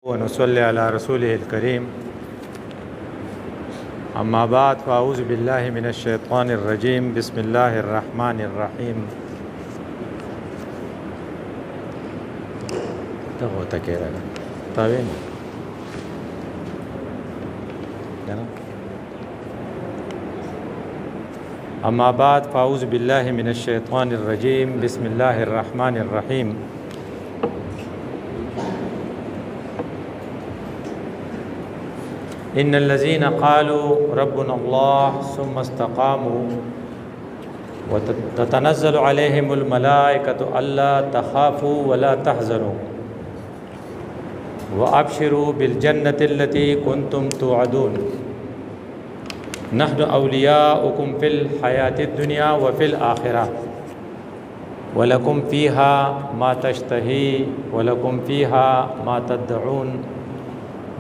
ونصلي على رسوله الكريم أما بعد فأعوذ بالله من الشيطان الرجيم بسم الله الرحمن الرحيم أما بعد فأعوذ بالله من الشيطان الرجيم بسم الله الرحمن الرحيم إن الذين قالوا ربنا الله ثم استقاموا وتتنزل عليهم الملائكة ألا تخافوا ولا تحزنوا وأبشروا بالجنة التي كنتم توعدون نحن أولياؤكم في الحياة الدنيا وفي الآخرة ولكم فيها ما تشتهي ولكم فيها ما تدعون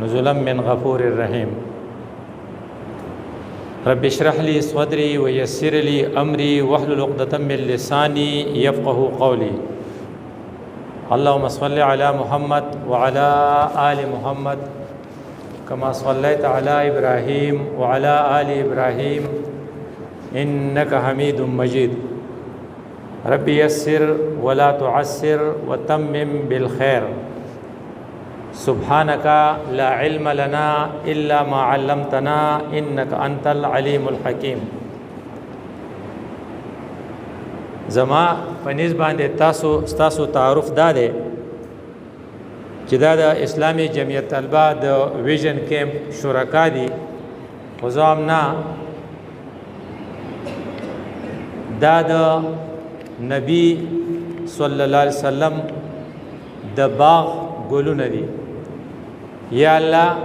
نزلا من غفور رحيم رب اشرح لي صدري ويسر لي أمري واحلل عقدة من لساني يفقه قولي اللهم صل على محمد وعلى آل محمد كما صليت على إبراهيم وعلى آل إبراهيم إنك حميد مجيد رب يسر ولا تعسر وتمم بالخير سبحانك لا علم لنا إلا ما علمتنا إنك أنت العليم الحكيم زما پنځ باندې تاسو تعارف داده چې دا د اسلامي جمعیت طلبه د ویژن کیمپ شرکا دي خو دا د نبی صلی الله علیه وسلم د باغ گلونه دي یا اللہ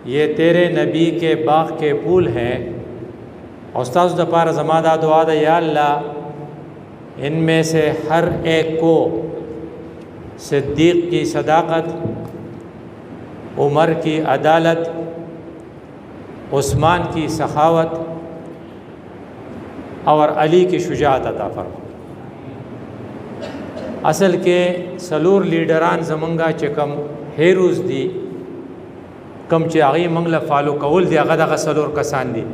یہ تیرے نبی کے باغ کے پھول ہیں استاذ دپار زمادہ دعا دا یا اللہ ان میں سے ہر ایک کو صدیق کی صداقت عمر کی عدالت عثمان کی سخاوت اور علی کی شجاعت عطا فرما اصل کے سلور لیڈران زمنگا چکم هیروز دی کم چې هغه موږ له فالو کول دی هغه دغه سلور کسان دي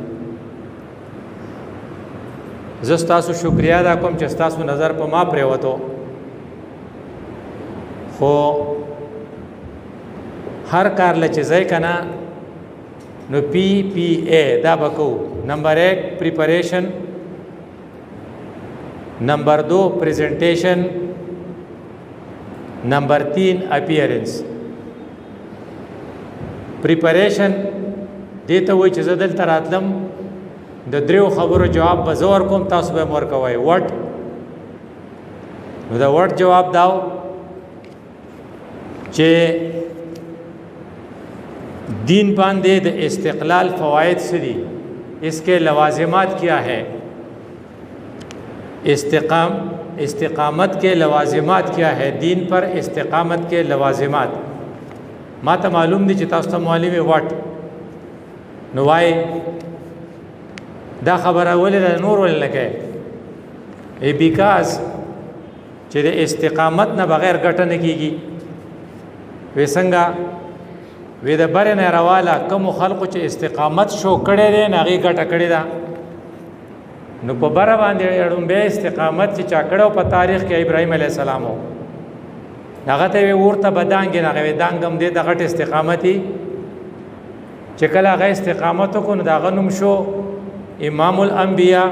زه ستاسو شکریا ادا کوم چې ستاسو نظر په ما پریوتو خو هر کار له چې ځای کنه نو PPA دا بکو نمبر 1 پریپریشن نمبر 2 پریزنٹیشن نمبر 3 اپیرنس پریپریشن دیته وای چې زدل تراتلم د دریو خبرو جواب به زور کوم تاسو به مور کوي وټ نو دا وټ جواب داو چې دین باندې د استقلال فواید سری اس کے لوازمات کیا ہے استقامت کے لوازمات کیا ہے دین پر استقامت کے لوازمات ما ته معلوم دي چې تاسو ته معلم وټ نو وای دا خبره ولې نور ولې لکه ای بیکاز چې د استقامت نه بغیر ګټه نه کیږي وسنګا وې د بر نه راواله کوم خلکو چې استقامت شو کړي دي نه غي ګټه کړي دا نو په بر باندې اړم به استقامت چې چا کړو په تاریخ کې ابراهيم عليه السلام هغه ته ورته بدانګ نه غوي دانګم دې د غټ استقامتي چې کله هغه استقامت کو نو دا غنوم شو امام الانبیاء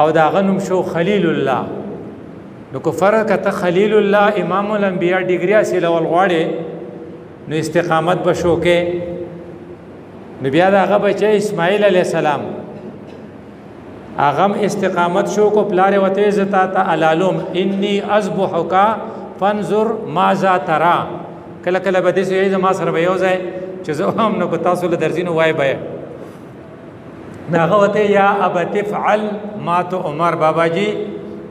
او دا غنوم شو خلیل الله نو کو فرق ته خلیل الله امام الانبیاء ډیګری حاصل ول غواړي نو استقامت بشو کې نو بیا دا هغه بچي اسماعیل علیہ السلام اغم استقامت شو کو پلار وته زتا تا علالم انی اذبحک فانظر ماذا ترى کله کله به دې ما سره به یو ځای چې زه هم نو تاسو له درځینو وای به ناغه وته یا ابت فعل ما تو عمر بابا جی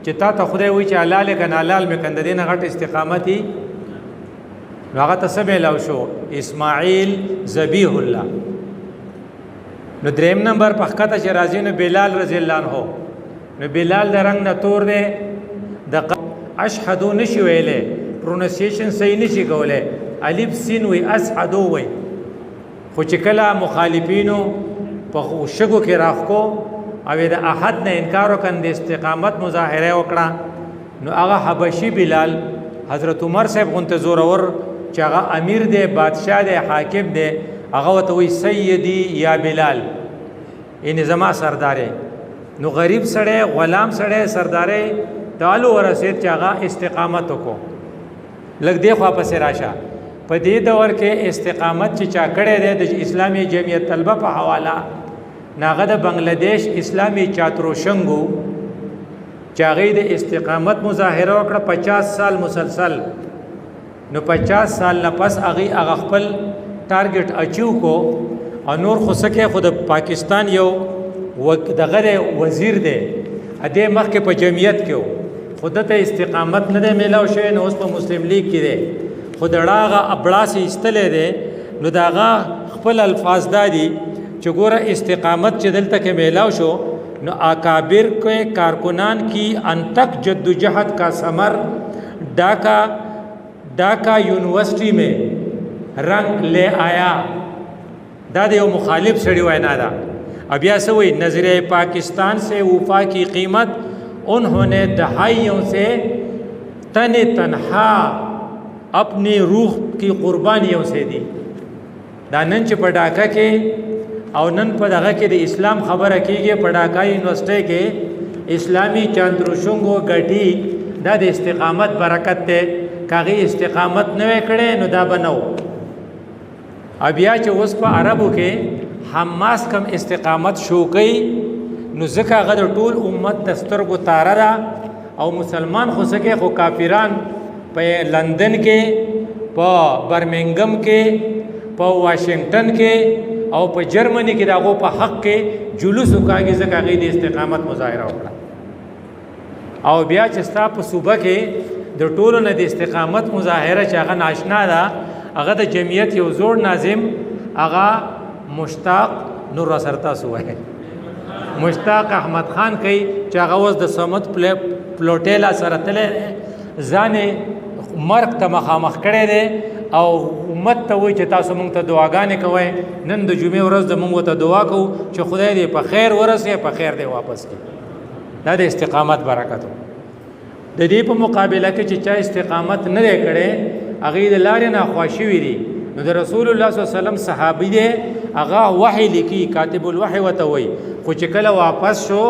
چې تا ته خدای وی چې حلال کنه حلال مې کند دینه غټ استقامتي هغه تسبه لو شو اسماعیل ذبیح الله نو دریم نمبر په خطه چې راځي نو بلال رضی الله عنه نو بلال د رنگ نه تور دی د اشهدو نشي ویلې پروننسیشن صحیح نشي کولای الف سین وی اسعدو وی خو چې کله مخالفینو په شګو کې راخکو او د احد نه انکار وکړ د استقامت مظاهره وکړه نو هغه حبشي بلال حضرت عمر صاحب غونته زورور چې هغه امیر دی بادشاہ دی حاکم دی هغه ته وی سیدی یا بلال ان زما سردارې نو غریب سړی غلام سړی سردارې تعالو ورسید چې هغه استقامت وکړو لږ دی خوا پسې راشه په دې دور کې استقامت چې چا کړی دی د اسلامي جمعیت طلبه په حواله ناغه د بنگلاديش اسلامي چاتروشنګو چې هغه د استقامت مظاهره وکړه 50 سال مسلسل نو 50 سال نه پس هغه خپل ټارګټ اچیو کو او نور خو سکه خود پاکستان یو دغه وزیر دی ا دې مخکې په جمعیت کې خود ته استقامت نه دی میلاو شوی نو اوس په مسلم لیگ کې دی خود راغه ابلاسی استلې دی نو داغه خپل الفاظ دادي چې ګوره استقامت چې دلته کې میلاو شو نو اکابر کے کارکنان کی انتک جدوجہد کا ثمر ڈاکا یونیورسٹی میں رنگ لے آیا دا دیو مخالف سڑی وینا دا اب یا سوئی نظریہ پاکستان سے وفا کی قیمت انہوں نے دہائیوں سے تنہا اپنی روح کی قربانیوں سے دی دا ننچ په ډاکا کې او نن په دغه کې د اسلام خبره کیږي په ډاکا یونیورسيټي کې اسلامي چاندروشنګو غټي دا د استقامت برکت ته کاغي استقامت نه وکړي نو دا بنو بیا چې اوس په عربو کې حماس کم استقامت شو کوي نو ځکه غد ټول امت دسترګو تاره ده او مسلمان خو سکه خو کافران په لندن کې په برمنګم کې په واشنگټن کې او په جرمني کې دغه په حق کې جلوس وکاږي ځکه غي د استقامت مظاهره وکړه او بیا چې ستا په صوبه کې د ټولو نه د استقامت مظاهره چې هغه ناشنا ده هغه د جمعیت یو زوړ ناظم هغه مشتاق نور سرتا سوه مشتاق احمد خان کوي چې هغه اوس د سمت پلوټیلا سره تللی ځانې مرګ ته مخامخ کړی دی او امت ته وایي چې تاسو مونږ ته دعاګانې کوئ نن د جمعې ورځ د مونږ ته دعا کوو چې خدای دې په خیر ورسې په خیر دې واپس کړي دا د استقامت برکت د دې په مقابله کې چې چا استقامت نه دی کړی هغې د لارې نه خواشي وي دي نو د رسول الله صلی الله علیه وسلم صحابي دی هغه وحی لیکي کاتب الوحی ورته وایي خو چې کله واپس شو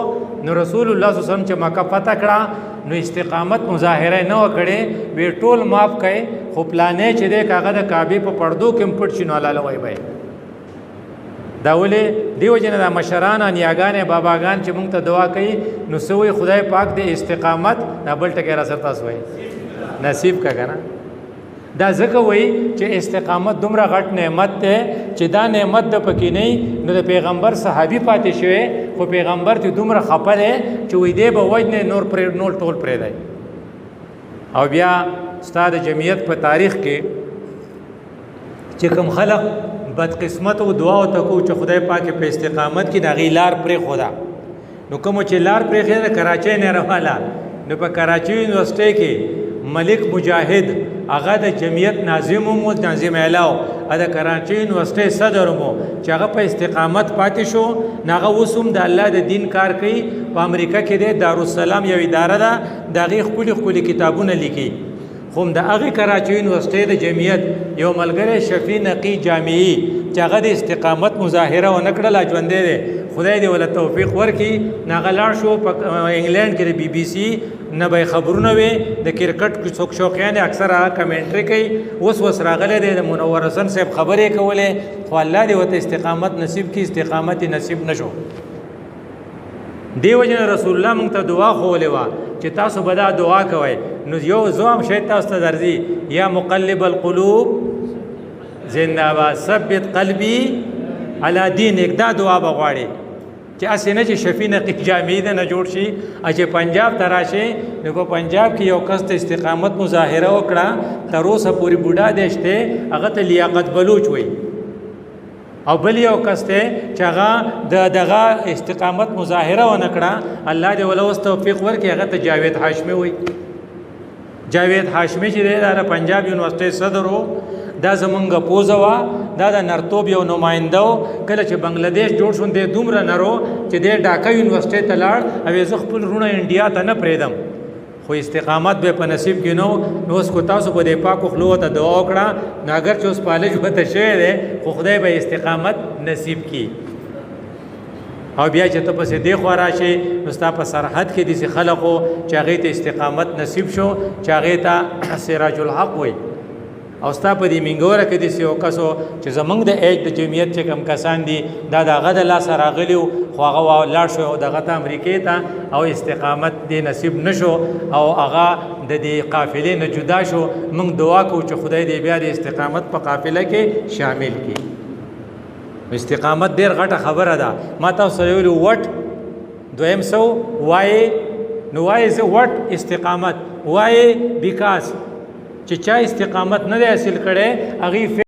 نو رسول الله صلی الله علیه وسلم چې مکه فتح کړه نو استقامت مظاهره نه وکړي وی ټول معاف کړي خو پلانې چې د کاغه د کعبه په پردو کې پټ شنو الله لوي وای دا ولې دیو جن د مشران نیاګان باباګان چې مونږ ته دعا کوي نو سوې خدای پاک د استقامت نه بل ټکی را سره تاسو وای نصیب کا کنه دا ځکه وای چې استقامت دومره غټ نعمت ته چې دا نعمت د پکې نه نو د پیغمبر صحابي پاتې شوی خو پیغمبر ته دومره خپله چې وې دی به وجنه نور پر نور ټول پرې دی او بیا استاد جمعیت په تاریخ کې چې کوم خلق بد قسمت او دعا او تکو چې خدای پاک په استقامت کې د غیلار پرې خدا نو کوم چې لار پرې خېره کراچۍ نه رواله نو په کراچۍ یونیورسيټي کې ملک مجاهد هغه د جمعیت ناظم مو ناظم اعلاو د کراچۍ یونیورسيټي صدر مو چې هغه په استقامت پاتې شو ناغه وسوم د الله د دین کار کوي په امریکا کې د دارالسلام یو اداره ده دغه خپل کتابونه لیکي خو د هغه کراچۍ یونیورسيټي د جمعیت یو ملګری شفیع نقی جامعي چې هغه د استقامت مظاهره و نکړه ژوندې ده خدای دې ول توفیق ورکړي ناغه لاړ شو په انګلند کې د بي بي سي نه به خبرونه وي د کرکټ څوک شوقیان اکثره کمنټري کوي اوس راغله د منور حسن صاحب خبرې کوله خو الله دې وته استقامت نصیب کی استقامت نصیب نشو دیو جن رسول الله مونږ ته دعا خولې وا چې تاسو به دا دعا کوئ نو یو زوم شي تاسو ته درځي یا مقلب القلوب زنده با ثبت قلبي علی دینک دا دعا بغواړي چې اسنه چې شفیع نقی جامعي نه جوړ شي چې پنجاب تراشه نو پنجاب کې یو کس ته استقامت مظاهره وکړه تر اوسه پوری بوډا دشته هغه ته لیاقت بلوچ وای او بل یو کس ته چې هغه دغه استقامت مظاهره ونکړه الله دې ولوس توفیق ورکړي هغه ته جاوید هاشمي وای جاوید هاشمي چې د پنجاب یونیورسيټي صدر وو دا زمونږ پوزه وه دا د نرتوب یو نماینده و کله چې بنګلادیش جوړ شو دی دومره نرو چې دی ډاکا یونیورسټۍ ته لاړ او زه خپل وروڼه انډیا ته نه پرېږدم خو استقامت به په نصیب کې نو اوس کو تاسو په دې پاکو خلو ته دعا وکړه نو اگر چې اوس پالج وته شوی دی خو خدای به استقامت نصیب کړي او بیا چې ته پسې دی خوا راشي نو ستا په سرحد کې داسې خلقو چې هغې ته استقامت نصیب شو چې هغې ته سراج الحق وایي او ستا په دې منګوره کې داسې یو کس چې زمونږ د ایج د جمعیت چې کوم کسان دي دا د هغه د لاسه راغلي وو خو هغه لاړ شو دغه ته امریکې ته او استقامت دې نصیب نه شو او هغه د دې قافلې نه جدا شو موږ دعا کوو چې خدای دې بیا د استقامت په قافله کې شامل کړي استقامت ډېر غټه خبره ده ما تاسو سره ویلي وټ دویم سو وایې نو وایې زه وټ استقامت وایې بیکاز چې چا استقامت نه دی حاصل کړی هغې